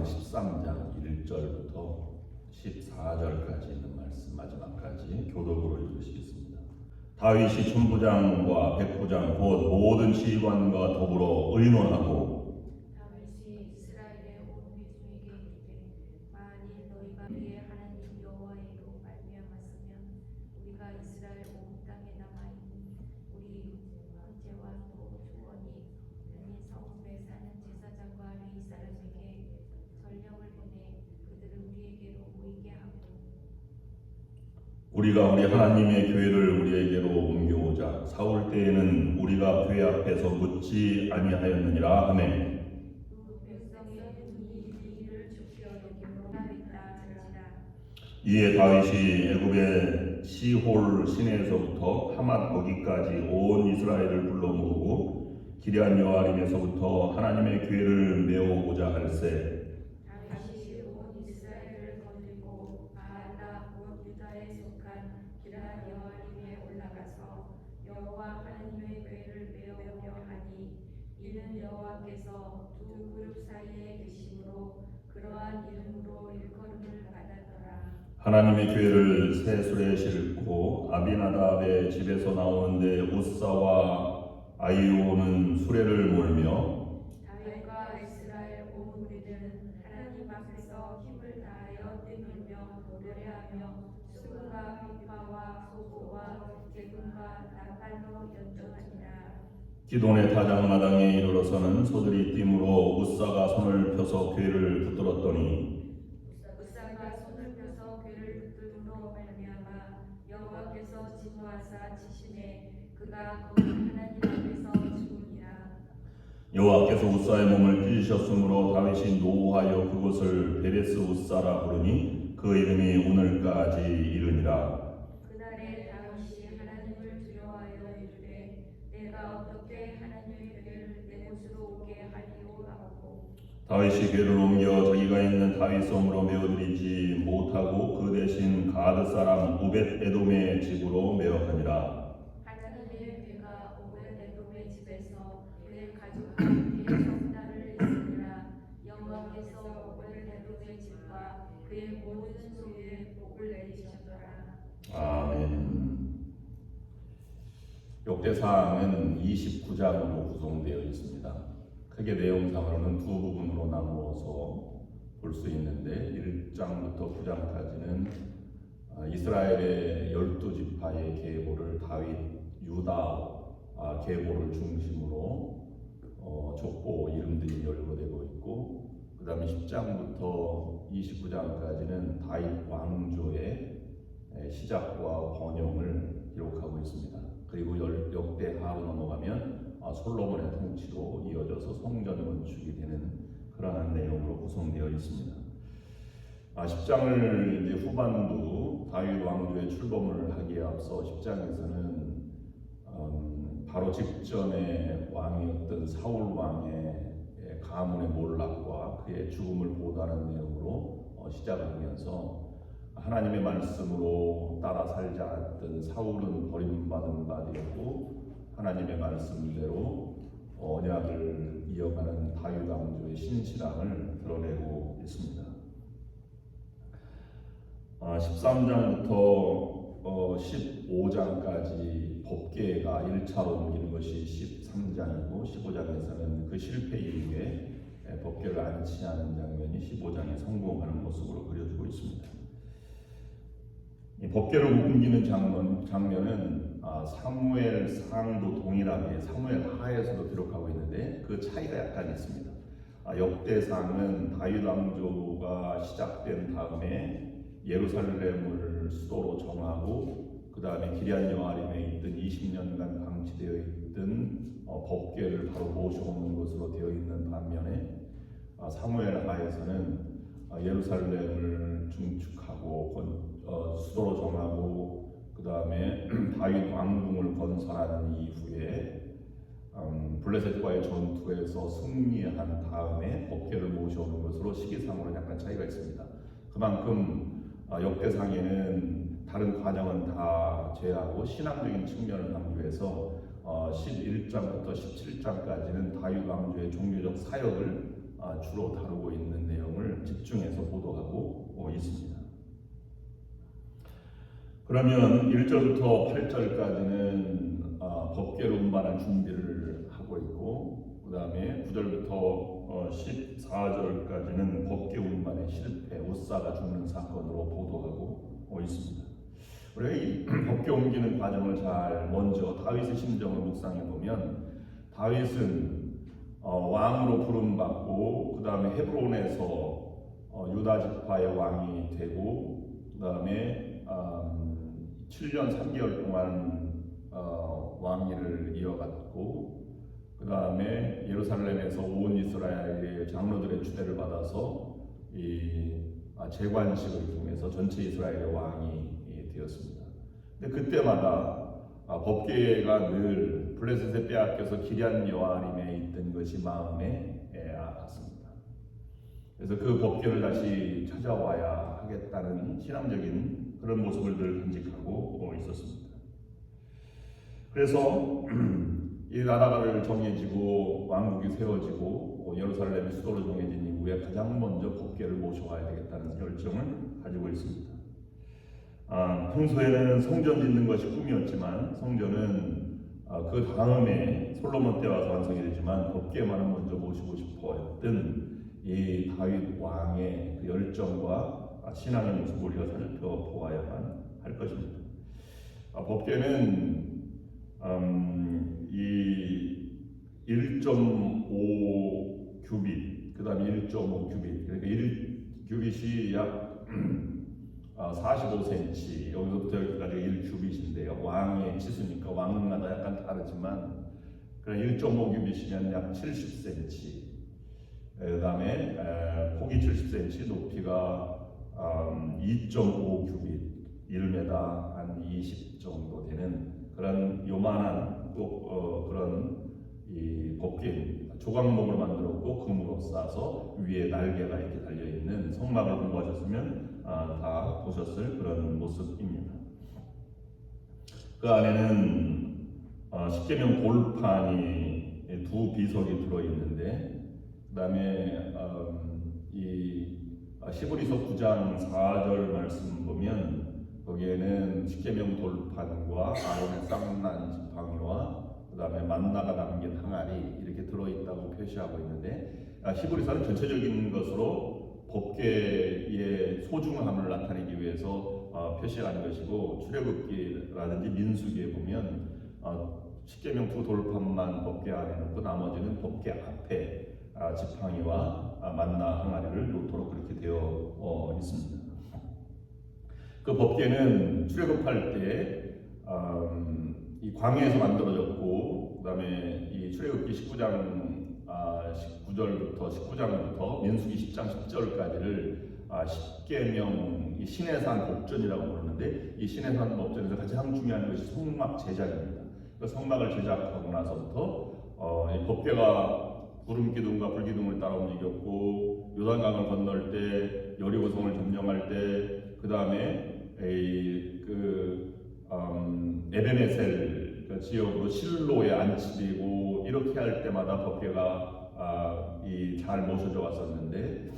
13장 1절부터 14절까지 있는 말씀 마지막까지 교독으로 읽으시겠습니다. 다윗이 천부장과 백부장 곧 모든 지휘관과 더불어 의논하고 다윗이 이스라엘의 온 회중에게 이르되 만일 너희가 우리의 하나님 여호와의로 말미암았으면 우리가 이스라엘 온 땅에 남아있니 우리 형제와 또 조원이 아닌 성읍에 사는 제사장과 레위 사람에게 전령을 보내 그들을 우리에게로 모이게 하고 우리가 우리 하나님의 교회를 우리에게로 옮겨오자. 사울 때에는 우리가 교회 앞에서 묻지 아니하였느니라 하매 백성의 눈이 이 일을 주켜 여김으로 있다 하니라. 이에 다윗이 애굽의 시홀 시내에서부터 하맛 거기까지 온 이스라엘을 불러 모으고 기럇 여아림에서부터 하나님의 교회를 메어오고자 할세. 다윗이 온 이스라엘을 거느리고 바알라 곧 유다에 속한 기럇 여아림에 올라가서 여호와 하나님의 교회를 메어오려 하니 이는 여호와께서 두 그룹 사이에 계심으로 그러한 이름으로 일컬음을 받았더라. 하나님의 교회를 새 수레에 싣고 아비나답의 집에서 나오는데 우사와 아이오는 수레를 몰며 다윗과 이스라엘 온 무리들은 하나님 앞에서 힘을 다하여 뛰놀며 노래하며 수금과 비파와 소고와 재금과 나팔로 연주하니라. 기돈의 타작마당에 이르러서는 소들이 뛰므로 우사가 손을 펴서 교회를 붙들었더니 우사가 손을 펴서 괴를 붙들므로 말미암아 여호와께서 진노하사 치심에 그가 거기 하나님 앞에서 죽으니라. 여호와께서 우사의 몸을 찢으셨으므로 다윗이 노하여 그곳을 베레스 우사라 부르니 그 이름이 오늘까지 이르니라. 그날에 다윗이 하나님을 두려워하여 이르되 내가 어떻게 하나님의 교회를 내 곳으로 오게 하리요 하고 다윗이 교회를 옮겨 자기가 있는 다윗성으로 메어들이지 못하고 그 대신 가드 사람 오벳 에돔의 집으로 메어하니라. 하나님의 괴가 오벳 에돔의 집에서 그의 가족과 그의 성단을 있으니라. 여호와께서 오벳 에돔의 집과 그의 모든 소유에 복을 내리셨더라. 아멘. 역대사항은 29장으로 구성되어 있습니다. 크게 내용상으로는 두 부분으로 나누어서 볼 수 있는데 1장부터 9장까지는 이스라엘의 12지파의 계보를 다윗, 유다 계보를 중심으로 족보 이름들이 열거되고 있고 그 다음에 10장부터 29장까지는 다윗 왕조의 시작과 번영을 기록하고 있습니다. 그리고 역대하로 넘어가면 솔로몬의 통치로 이어져서 성전 건축이 되는 그러한 내용으로 구성되어 있습니다. 10장을 이제 후반부 다윗 왕조의 출범을 하기에 앞서 10장에서는 바로 직전에 왕이었던 사울 왕의 가문의 몰락과 그의 죽음을 보도하는 내용으로 시작하면서 하나님의 말씀으로 따라 살지 않았던 사울은 버림받은 바 되었고 하나님의 말씀대로 언약을 이어가는 다윗 왕조의 신실함을 드러내고 있습니다. 13장부터 15장까지 법궤가 1차로 옮기는 것이 13장이고 15장에서는 그 실패 이후에 법궤를 안치하는 장면이 15장에 성공하는 모습으로 그려지고 있습니다. 이 법궤를 옮기는 장면은 사무엘상도 동일하게 사무엘 하에서도 기록하고 있는데 그 차이가 약간 있습니다. 역대상은 다윗 왕조가 시작된 다음에 예루살렘을 수도로 정하고 그 다음에 기럇 여아림에 있던 20년간 방치되어 있던 법궤를 바로 모셔오는 것으로 되어 있는 반면에 사무엘 하에서는 예루살렘을 중축하고 수도로 정하고 그 다음에 다윗 왕궁을 건설한 이후에 블레셋과의 전투에서 승리한 다음에 법궤를 모셔오는 것으로 시기상으로 약간 차이가 있습니다. 그만큼 역대상에는 다른 과정은 다 제하고 신앙적인 측면을 강조해서 11장부터 17장까지는 다윗 왕조의 종교적 사역을 주로 다루고 있는 내용을 집중해서 보도하고 있습니다. 그러면 1절부터 8절까지는 법궤를 운반할 준비를 하고 있고, 그 다음에 9절부터 14절까지는 법궤 운반의 실패, 웃사가 죽는 사건으로 보도하고 있습니다. 우리가 이 법궤 옮기는 과정을 잘 먼저 다윗의 심정을 묵상해 보면, 다윗은 왕으로 부름받고 그 다음에 헤브론에서 유다 지파의 왕이 되고, 그 다음에 7년 3개월 동안 왕위를 이어갔고, 그 다음에 예루살렘에서 온 이스라엘의 장로들의 추대를 받아서 이 재관식을 통해서 전체 이스라엘의 왕이 되었습니다. 근데 그때마다 법궤가 늘 블레셋에 빼앗겨서 기럇 여아림에 있던 것이 마음에 아팠습니다. 그래서 그 법궤를 다시 찾아와야 하겠다는 신앙적인 그런 모습을 늘 간직하고 있었습니다. 그래서 이 나라가 정해지고 왕국이 세워지고 예루살렘이 수도로 정해진 이후에 가장 먼저 법궤를 모셔와야 되겠다는 열정을 가지고 있습니다. 평소에는 성전 짓는 것이 꿈이었지만, 성전은 그 다음에 솔로몬 때 와서 완성이 되지만 법궤만은 먼저 모시고 싶어 했던 이 다윗 왕의 그 열정과 신앙의 모습을 우리가 살펴보아야만 할 것입니다. 법궤는 이 1.5 규빗, 그 다음에 1.5 규빗, 그러니까 1규빗이 약 45cm, 여기서부터 여기까지 1규빗인데요. 왕의 치수니까 왕마다 약간 다르지만, 그럼 1.5 규빗이면 약 70cm, 그 다음에 폭이 70cm, 높이가 2.5 규빗, 1m 한 20 정도 되는 그런 요만한 그런 이 법궤입니다. 조각목으로 만들었고 금으로 싸서 위에 날개가 이렇게 달려 있는, 성막을 공부하셨으면 다 보셨을 그런 모습입니다. 그 안에는 십계명 돌판이 두 비석이 들어 있는데, 그 다음에 이 히브리서 9장 4절 말씀 보면 거기에는 십계명 돌판과 아론의 쌍난 지팡이와 그 다음에 만나가 담긴 항아리 이렇게 들어있다고 표시하고 있는데, 히브리서는 전체적인 것으로 법궤의 소중함을 나타내기 위해서 표시한 것이고, 출애굽기라든지 민수기에 보면 십계명 두 돌판만 법궤 안에 놓고 나머지는 법궤 앞에 지팡이와 만나 항아리를 놓도록 그렇게 되어 있습니다. 그 법궤는 출애굽할 때 이 광야에서 만들어졌고, 그 다음에 이 출애굽기 19장부터 민수기 10장 10절까지를 십계명 시내산 복전이라고 부르는데, 이 시내산 복전에서 가장 중요한 것이 성막 제작입니다. 그 성막을 제작하고 나서부터 이 법궤가 구름기둥과 불기둥을 따라 움직였고, 요단강을 건널 때, 여리고성을 점령할 때, 그 다음에 에베네셀 지역으로 실로에 안치되고 이렇게 할 때마다 법궤가 잘 모셔져 왔었는데,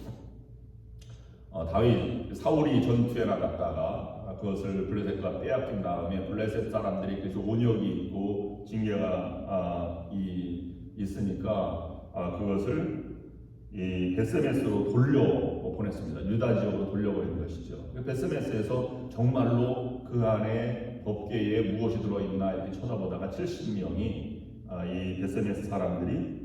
사울이 전투에 나갔다가 그것을 블레셋과 빼앗긴 다음에 블레셋 사람들이 계속 온역이 있고 징계가 있으니까 그것을 이 베스메스로 돌려 보냈습니다. 유다 지역으로 돌려버린 것이죠. 베스메스에서 정말로 그 안에 법궤에 무엇이 들어있나 이렇게 쳐다보다가 70명이 이 베스메스 사람들이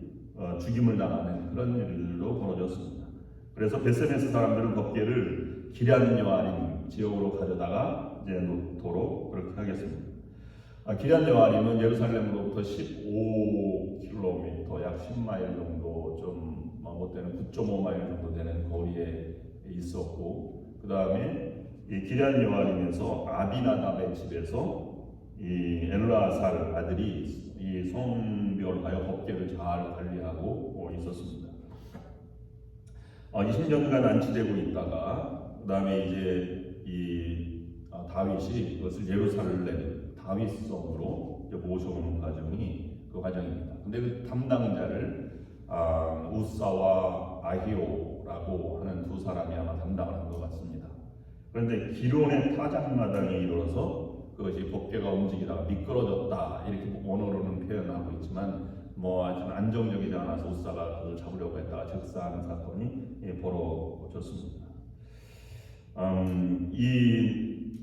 죽임을 당하는 그런 일로 벌어졌습니다. 그래서 베스메스 사람들은 법궤를 기럇 여아림 지역으로 가져다가 이제 놓도록 그렇게 하겠습니다. 기럇 여아림은 예루살렘으로부터 15km, 약 10마일 정도, 좀 못되는 9.5마일 정도 되는 거리에 있었고, 그 다음에 이 기럇 여아림에서 아비나답의 집에서 이 엘르아살 아들이 이 성별하여 법궤를 잘 관리하고 있었습니다. 20년간 안치되고 있다가 그 다음에 이제 이 다윗이 그것을 예루살렘 다윗성으로 모셔오는 과정이 그 과정입니다. 근데 그 담당자를 우사와 아히오 기도라고 하는 두 사람이 아마 담당을 한 것 같습니다. 그런데 기론의 타작마당에 이르러서 그것이 법궤가 움직이다가 미끄러졌다 이렇게 원어로는 표현하고 있지만 아주 안정적이지 않아서 우사가 그걸 잡으려고 했다가 즉사하는 사건이 벌어졌습니다. 이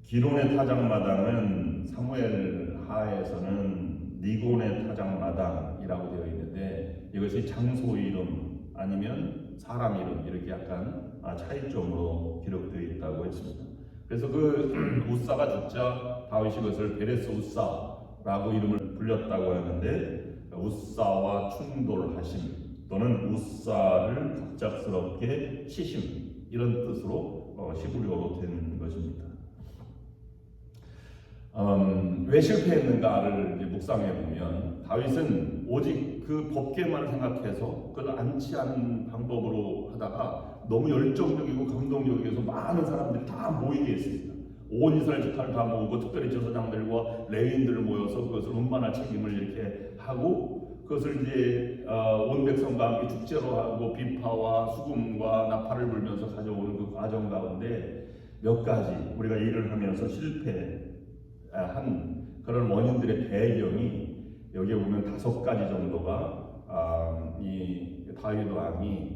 기론의 타작마당은 사무엘 하에서는 니곤의 타작마당이라고 되어 있는데 이것이 장소 이름 아니면 사람 이름 이렇게 약간 차이점으로 기록되어 있다고 했습니다. 그래서 그 우사가 죽자 다윗이 그것을 베레스 우사라고 이름을 불렸다고 하는데 우사와 충돌하심 또는 우사를 갑작스럽게 치심 이런 뜻으로 히브리어로 된 것입니다. 왜 실패했는가를 묵상해 보면 다윗은 오직 그 법궤만 생각해서 그걸 안치하는 방법으로 하다가 너무 열정적이고 감동적이어서 많은 사람들이 다 모이게 했습니다. 온 이스라엘 지파를 다 모으고 특별히 제사장들과 레위인들을 모여서 그것을 운반할 책임을 이렇게 하고 그것을 이제 온 백성과 함께 축제로 하고 비파와 수금과 나팔을 불면서 가져오는 그 과정 가운데 몇 가지 우리가 일을 하면서 실패한 그런 원인들의 배경이 여기에 보면 5가지 정도가 이 다윗 왕이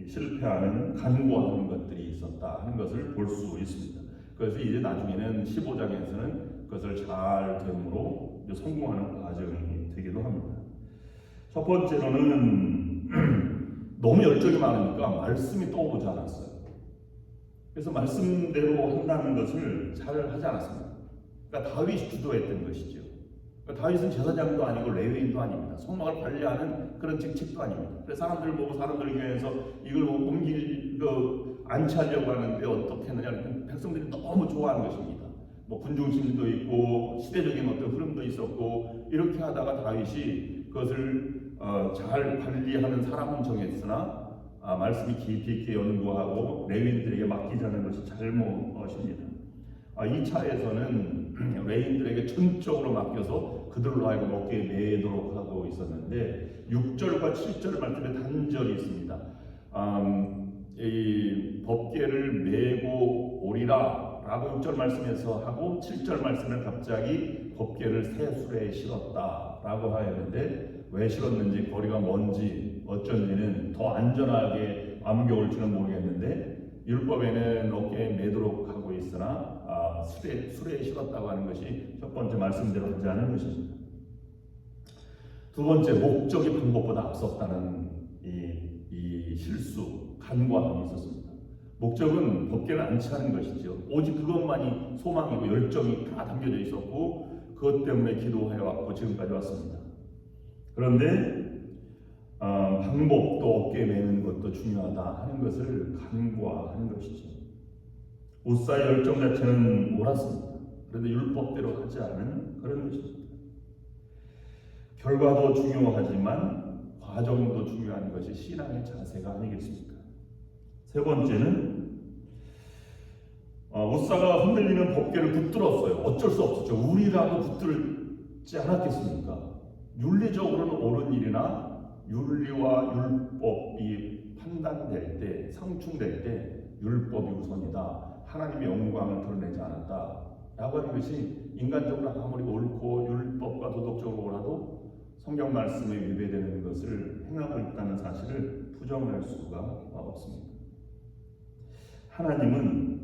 실패하는 간구하는 것들이 있었다 하는 것을 볼 수 있습니다. 그래서 이제 나중에는 15장에서는 그것을 잘 됨으로 성공하는 과정이 되기도 합니다. 첫 번째로는 너무 열정이 많으니까 말씀이 떠오르지 않았어요. 그래서 말씀대로 한다는 것을 잘 하지 않았습니다. 그러니까 다윗이 주도했던 것이죠. 그러니까 다윗은 제사장도 아니고 레위인도 아닙니다. 성막을 관리하는 그런 직책도 아닙니다. 그래서 사람들을 보고 사람들을 위해서 이걸 안치하려고 하는데 어떻게 했느냐, 백성들이 너무 좋아하는 것입니다. 군중심도 있고 시대적인 어떤 흐름도 있었고 이렇게 하다가 다윗이 그것을 잘 관리하는 사람은 정했으나 말씀이 깊이 있게 연구하고 레위인들에게 맡기자는 것이 잘못입니다. 2차에서는 레위인들에게 전적으로 맡겨서 그들로 하여금 어깨에 매도록 하고 있었는데 6절과 7절 말씀에 단절이 있습니다. 이 법궤를 메고 오리라 라고 6절 말씀에서 하고 7절 말씀을 갑자기 법궤를 새 수레에 실었다 라고 하였는데 왜 실었는지 거리가 먼지 어쩐지는 더 안전하게 암겨올지는 모르겠는데 율법에는 어깨에 매도록 하고 있으나 수레에 실었다고 하는 것이 첫 번째 말씀대로 하지 않은 것입니다. 두 번째, 목적이 방법보다 앞섰다는 이 실수, 간과함이 있었습니다. 목적은 법궤를 안치하는 것이죠. 오직 그것만이 소망이고 열정이 다 담겨져 있었고 그것 때문에 기도해왔고 지금까지 왔습니다. 그런데 방법도 어깨에 매는 것도 중요하다 하는 것을 간과하는 것이죠. 우사의 열정 자체는 옳았습니다. 그런데 율법대로 하지 않은 그런 것입니다. 결과도 중요하지만 과정도 중요한 것이 신앙의 자세가 아니겠습니까? 세 번째는 우사가 흔들리는 법궤를 붙들었어요. 어쩔 수 없었죠. 우리라도 붙들지 않았겠습니까? 윤리적으로는 옳은 일이나 윤리와 율법이 판단될 때, 상충될 때 율법이 우선이다. 하나님의 영광을 드러내지 않았다. 라고 하는 것이 인간적으로 아무리 옳고 율법과 도덕적으로 옳아도 성경 말씀에 위배되는 것을 행하고 있다는 사실을 부정할 수가 없습니다. 하나님은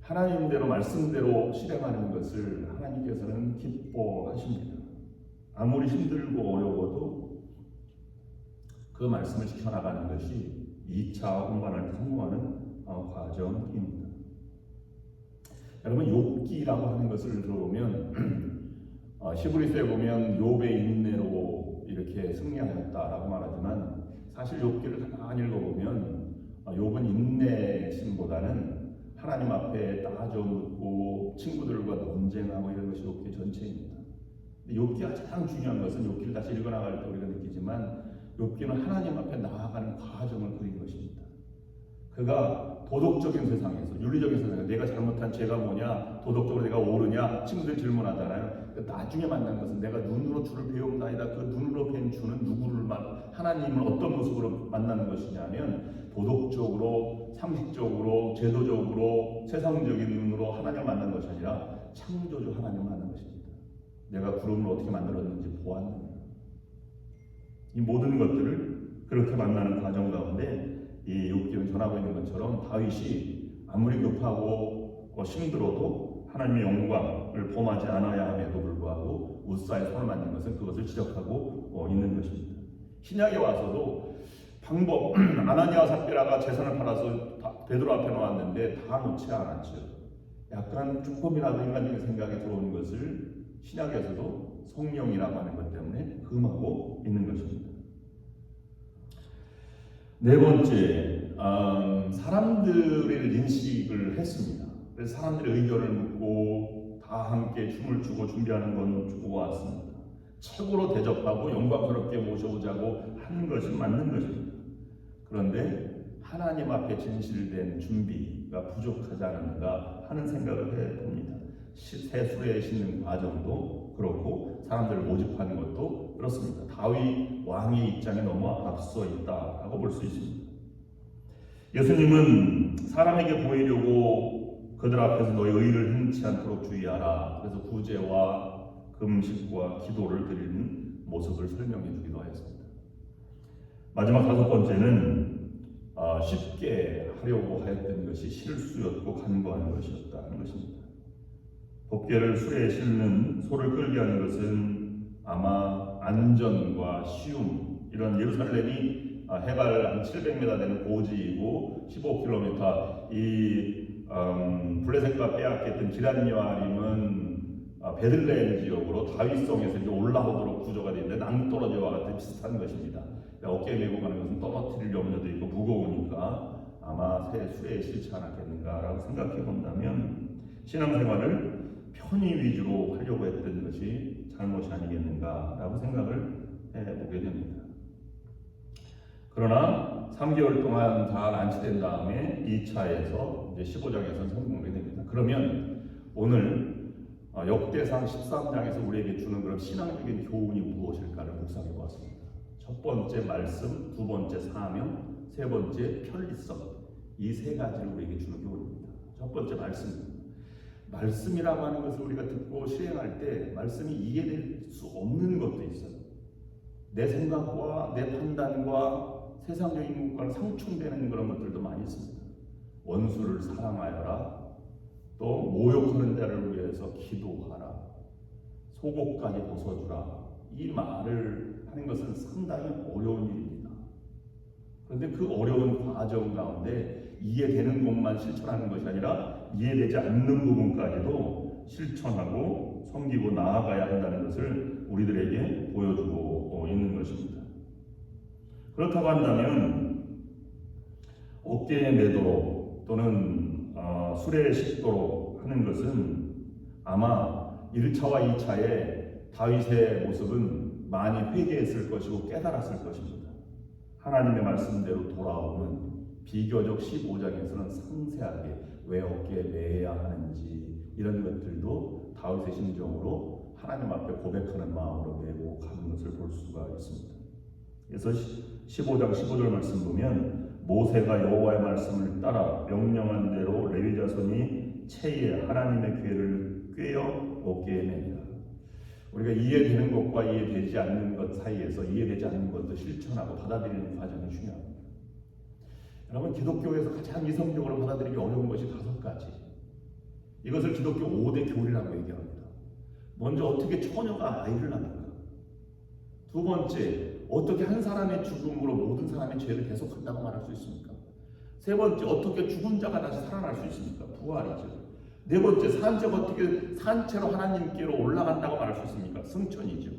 하나님대로 말씀대로 실행하는 것을 하나님께서는 기뻐하십니다. 아무리 힘들고 어려워도 그 말씀을 지켜나가는 것이 2차 운반할 때 성공하는 과정입니다. 여러분 욥기라고 하는 것을 들어보면 히브리서에 보면 욥의 인내로 이렇게 승리하였다라고 말하지만 사실 욥기를 가만히 읽어보면 욥은 인내심보다는 하나님 앞에 따져 묻고 친구들과 논쟁하고 이런 것이 욥기 전체입니다. 욥기가 가장 중요한 것은 욥기를 다시 읽어나갈 때 우리가 느끼지만 욥기는 하나님 앞에 나아가는 과정을 그린 것입니다. 그가 도덕적인 세상에서, 윤리적인 세상에서 내가 잘못한 죄가 뭐냐, 도덕적으로 내가 옳으냐, 친구들 질문하잖아요. 나중에 만난 것은 내가 눈으로 주를 배움나이다. 그 눈으로 뵌 주는 누구를 하나님을 어떤 모습으로 만나는 것이냐면 도덕적으로, 상식적으로, 제도적으로, 세상적인 눈으로 하나님을 만나는 것이 아니라 창조주 하나님을 만나는 것입니다. 내가 구름을 어떻게 만들었는지 보았느냐. 이 모든 것들을 그렇게 만나는 과정 가운데 이 욥기는 전하고 있는 것처럼 다윗이 아무리 급하고 힘들어도 하나님의 영광을 범하지 않아야 함에도 불구하고 우사의 손을 만진 것은 그것을 지적하고 있는 것입니다. 신약에 와서도 방법 아나니아와 삽비라가 재산을 팔아서 베드로 앞에 놓았는데 다 놓지 않았죠. 약간 조금이라도 인간적인 생각이 들어오는 것을 신약에서도 성령이라고 하는 것 때문에 금하고 있는 것입니다. 네 번째, 사람들의 인식을 했습니다. 그래서 사람들의 의견을 묻고 다 함께 춤을 추고 준비하는 건 좋았습니다. 최고로 대접하고 영광스럽게 모셔오자고 하는 것이 맞는 것입니다. 그런데 하나님 앞에 진실된 준비가 부족하지 않은가 하는 생각을 해봅니다. 새 수레에 싣는 과정도 그렇고 사람들을 모집하는 것도 그렇습니다. 다윗 왕의 입장에 너무 앞서 있다라고 볼 수 있습니다. 예수님은 사람에게 보이려고 그들 앞에서 너의 의를 흔치 않도록 주의하라. 그래서 구제와 금식과 기도를 드리는 모습을 설명해 주기도 하였습니다. 마지막 다섯 번째는 쉽게 하려고 하였던 것이 실수였고 간과한 것이었다는 것입니다. 법궤를 수레에 싣는 소를 끌게 하는 것은 아마 안전과 쉬움, 이런 예루살렘이 해발 한 700m 되는 고지이고 15km, 이 블레셋과 빼앗겼던 기럇여아림은 베들레헴 지역으로 다윗성에서 이제 올라오도록 구조가 되어 있는데 낭떠러지와 같은 비슷한 것입니다. 어깨에 메고 가는 것은 떨어뜨릴 염려도 있고 무거우니까 아마 새 수레에 실지 않았겠는가라고 생각해 본다면 신앙생활을 편의 위주로 하려고 했던 것이 잘못이 아니겠는가라고 생각을 해보게 됩니다. 그러나 3개월 동안 잘 안치된 다음에 2차에서 이제 15장에서 성공하게 됩니다. 그러면 오늘 역대상 13장에서 우리에게 주는 그런 신앙적인 교훈이 무엇일까를 묵상해 보았습니다. 첫 번째 말씀, 두 번째 사명, 세 번째 편리성, 이 세 가지를 우리에게 주는 교훈입니다. 첫 번째 말씀입니다. 말씀이라고 하는 것을 우리가 듣고 실행할 때 말씀이 이해될 수 없는 것도 있어요. 내 생각과 내 판단과 세상적인 것과는 상충되는 그런 것들도 많이 있습니다. 원수를 사랑하여라, 또 모욕하는 자를 위해서 기도하라, 속옷까지 벗어주라, 이 말을 하는 것은 상당히 어려운 일입니다. 그런데 그 어려운 과정 가운데 이해되는 것만 실천하는 것이 아니라 이해되지 않는 부분까지도 실천하고 섬기고 나아가야 한다는 것을 우리들에게 보여주고 있는 것입니다. 그렇다고 한다면 어깨에 매도록 또는 수레에 싣도록 하는 것은 아마 1차와 2차에 다윗의 모습은 많이 회개했을 것이고 깨달았을 것입니다. 하나님의 말씀대로 돌아오는 비교적 15장에서는 상세하게 왜 어깨에 매야 하는지 이런 것들도 다윗의 심정으로 하나님 앞에 고백하는 마음으로 메고 가는 것을 볼 수가 있습니다. 그래서 15장 15절 말씀 보면 모세가 여호와의 말씀을 따라 명령한 대로 레위 자손이 채에 하나님의 궤를 꿰어 어깨에 맵니다. 우리가 이해되는 것과 이해되지 않는 것 사이에서 이해되지 않는 것도 실천하고 받아들이는 과정이 중요합니다. 여러분, 기독교에서 가장 이성적으로 받아들이기 어려운 것이 5가지. 이것을 기독교 5대 교리라고 얘기합니다. 먼저 어떻게 처녀가 아이를 낳는가? 두 번째, 어떻게 한 사람의 죽음으로 모든 사람의 죄를 계속한다고 말할 수 있습니까? 세 번째, 어떻게 죽은 자가 다시 살아날 수 있습니까? 부활이죠. 네 번째, 산채가 어떻게 산채로 하나님께로 올라간다고 말할 수 있습니까? 승천이죠.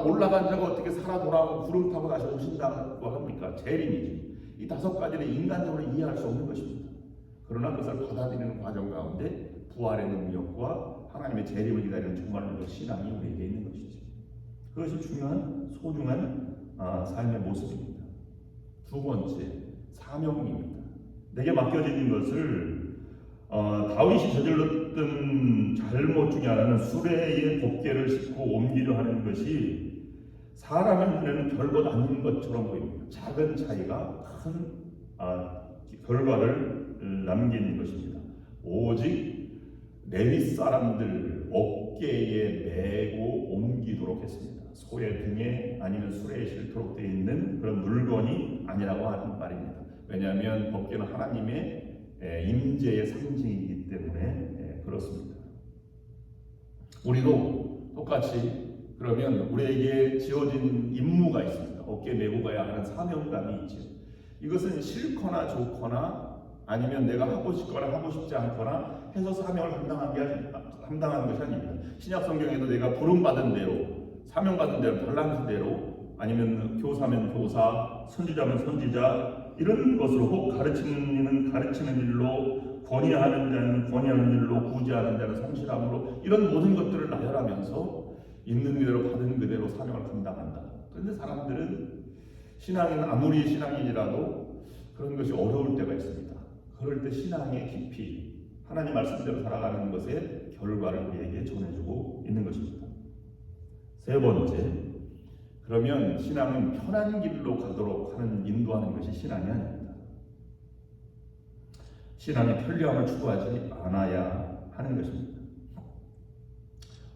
올라간 자가 어떻게 살아 돌아오고 구름 타고 다시 오신다고 합니까? 재림이죠. 이 5가지는 인간적으로 이해할 수 없는 것입니다. 그러나 그것을 받아들이는 과정 가운데 부활의 능력과 하나님의 재림을 기다리는 정말로 신앙이 우리에게 있는 것이죠. 그것이 중요한 소중한 삶의 모습입니다. 두 번째, 사명입니다. 내게 맡겨진 것을 다윗이 저질렀던 잘못 중에 하나는 수레에 법궤를 싣고 옮기려 하는 것이 사람의 눈에는 별것 아닌 것처럼 보입니다. 작은 차이가 큰 결과를 남긴 것입니다. 오직 레위 사람들 어깨에 메고 옮기도록 했습니다. 소의 등에 아니면 수레에 실도록 되어 있는 그런 물건이 아니라고 하는 말입니다. 왜냐하면 법궤는 하나님의 임재의 상징이기 때문에 그렇습니다. 우리도 똑같이 그러면 우리에게 지어진 임무가 있습니다. 어깨에 메고 가야 하는 사명감이 있죠. 이것은 싫거나 좋거나 아니면 내가 하고 싶거나 하고 싶지 않거나 해서 사명을 감당하는 것이 아닙니다. 신약 성경에도 내가 부름받은 대로, 사명받은 대로, 밸런스대로 아니면 교사면 교사, 선지자면 선지자 이런 것으로 혹 가르치는 이는 가르치는 일로, 권위하는 자는 권위하는 일로, 구제하는 자는 성실함으로 이런 모든 것들을 나열하면서 있는 그대로 받은 그대로 사명을 감당한다. 그런데 사람들은 신앙인 아무리 신앙인이라도 그런 것이 어려울 때가 있습니다. 그럴 때 신앙의 깊이, 하나님 말씀대로 살아가는 것의 결과를 우리에게 전해주고 있는 것입니다. 세 번째, 그러면 신앙은 편한 길로 가도록 하는 인도하는 것이 신앙이 아닙니다. 신앙이 편리함을 추구하지 않아야 하는 것입니다.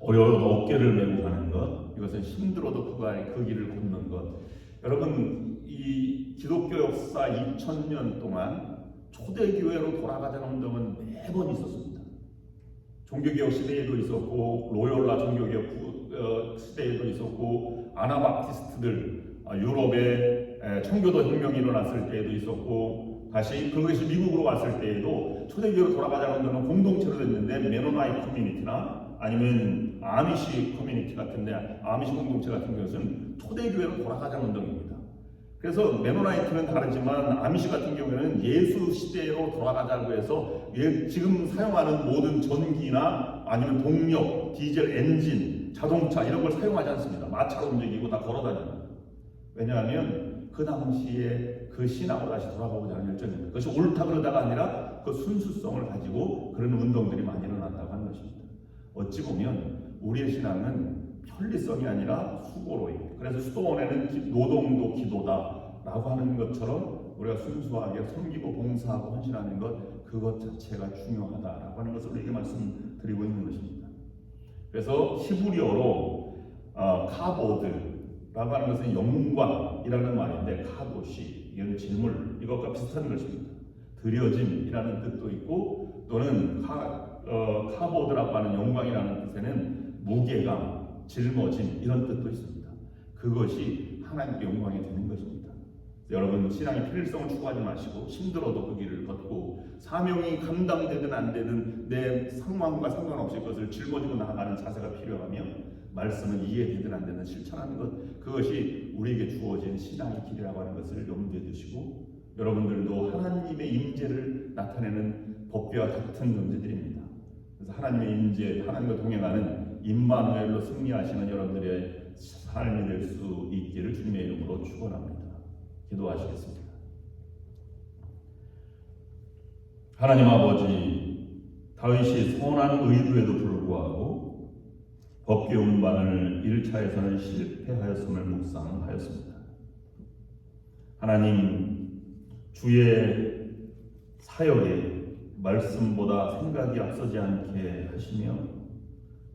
어려워도 어깨를 메고 가는 것, 이것은 힘들어도 그 길을 걷는 것. 여러분, 이 기독교 역사 2000년 동안 초대교회로 돌아가자는 운동은 매번 있었습니다. 종교개혁 시대에도 있었고, 로열라 종교개혁 시대에도 있었고, 아나바티스트들 유럽에 청교도 혁명이 일어났을 때에도 있었고, 다시 그것이 미국으로 왔을 때에도 초대교회로 돌아가자는 운동은 공동체로 됐는데 메노나이트 커뮤니티나 아니면 아미시 커뮤니티 같은데 아미시 공동체 같은 것은 초대교회로 돌아가자는 운동입니다. 그래서 메노나이트는 다르지만 아미시 같은 경우에는 예수 시대로 돌아가자고 해서 지금 사용하는 모든 전기나 아니면 동력, 디젤 엔진, 자동차 이런 걸 사용하지 않습니다. 마차로 움직이고 다 걸어다닙니다. 왜냐하면 그 당시에 그 신앙으로 다시 돌아가고자 하는 열정입니다. 그것이 옳다 그러다가 아니라 그 순수성을 가지고 그런 운동들이 많이 일어난다고 하는 것입니다. 어찌 보면 우리의 신앙은 편리성이 아니라 수고로입니다. 그래서 수도원에는 노동도 기도다라고 하는 것처럼 우리가 순수하게 섬기고 봉사하고 헌신하는 것, 그것 자체가 중요하다라고 하는 것을 우리에게 말씀드리고 있는 것입니다. 그래서 히브리어로 카보드라고 하는 것은 영광이라는 말인데, 카도시 이건 질물, 이것과 비슷한 것입니다. 드려짐이라는 뜻도 있고, 또는 카보드라고 하는 영광이라는 뜻에는 무게감, 짊어짐 이런 뜻도 있습니다. 그것이 하나님께 영광이 되는 것입니다. 여러분, 신앙의 필요성을 추구하지 마시고 힘들어도 그 길을 걷고 사명이 감당되든 안 되든 내 상황과 상관없이 그것을 짊어지고 나아가는 자세가 필요하며 말씀은 이해되든 안 되든 실천하는 것, 그것이 우리에게 주어진 신앙의 길이라고 하는 것을 염두에 두시고, 여러분들도 하나님의 임재를 나타내는 법궤와 같은 존재들입니다. 그래서 하나님의 임재, 하나님과 동행하는 임마누엘로 승리하시는 여러분들의 삶이 될 수 있기를 주님의 이름으로 축원합니다. 기도하시겠습니다. 하나님 아버지, 다윗이 선한 의도에도 불구하고 법궤 운반을 1차에서는 실패하였음을 묵상하였습니다. 하나님, 주의 사역에 말씀보다 생각이 앞서지 않게 하시며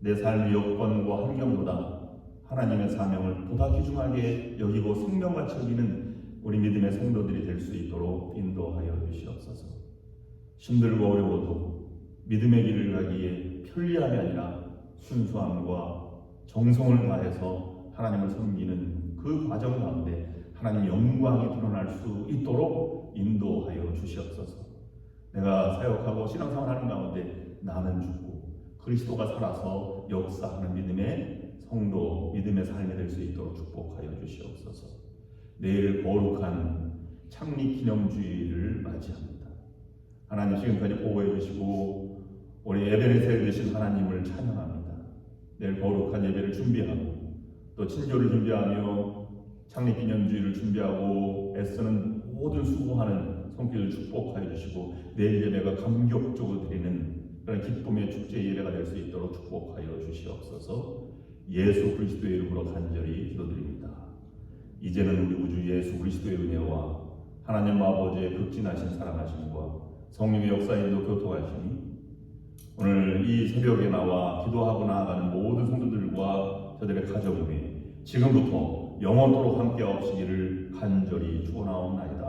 내 삶의 여건과 환경보다 하나님의 사명을 보다 귀중하게 여기고 생명같이 여기는 우리 믿음의 성도들이 될 수 있도록 인도하여 주시옵소서. 힘들고 어려워도 믿음의 길을 가기에 편리함이 아니라 순수함과 정성을 다해서 하나님을 섬기는 그 과정 가운데 하나님의 영광이 드러날 수 있도록 인도하여 주시옵소서. 내가 사역하고 신앙생활 하는 가운데 나는 죽고 그리스도가 살아서 역사하는 믿음의 성도, 믿음의 삶이 될 수 있도록 축복하여 주시옵소서. 내일 거룩한 창립기념주의를 맞이합니다. 하나님, 지금까지 보호해 주시고 우리 에베네셀 되신 하나님을 찬양합니다. 내일 거룩한 예배를 준비하고 또 친교를 준비하며 창립기념주의를 준비하고 애쓰는 모든 수고하는 손길을 축복하여 주시고 내일 예배가 감격적으로 드리는 그런 기쁨의 축제 예배가 될 수 있도록 축복하여 주시옵소서. 예수 그리스도의 이름으로 간절히 기도드립니다. 이제는 우리 구주 예수 그리스도의 은혜와 하나님 아버지의 극진하신 사랑하심과 성령의 역사인도 교통하심이 오늘 이 새벽에 나와 기도하고 나아가는 모든 성도들과 저들의 가정 위에 지금부터 영원토록 함께 하시기를 간절히 축원하옵나이다.